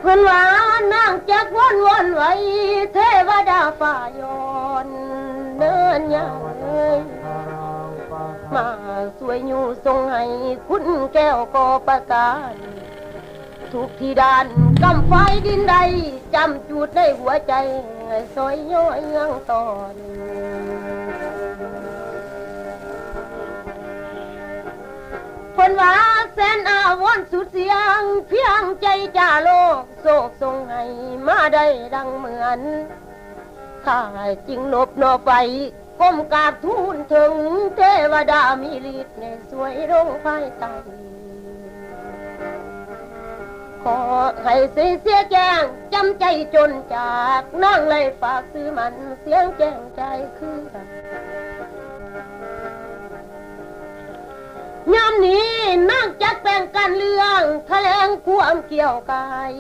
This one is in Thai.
เพิ่นว่านางจักวนไว้เทวดาฝ่ายอนเนินยังมาสวยอยู่ทรงให้คุณแก้วก็ประกาศทุกที่ด้านกำไฟดินใดจำจุดในหัวใจซอยย้อยยังตอนเพิ่นว่าแสนอาวรณ์สุดเสียงเพียงใจจ่าโลกโศกทรงให้มาได้ดังเหมือนข้าจริงนบนอไปก้มกราบทูลถึงเทวดามีฤทธิ์ในสวยลงภายใต้ขอให้เสียแจ้งจำใจจนจากนั่งเลยฝากซื้อมันเสียงแจ้งใจคือยามนี้นั่งจัดแปลงการเรื่องแถลงความเกี่ยวกาย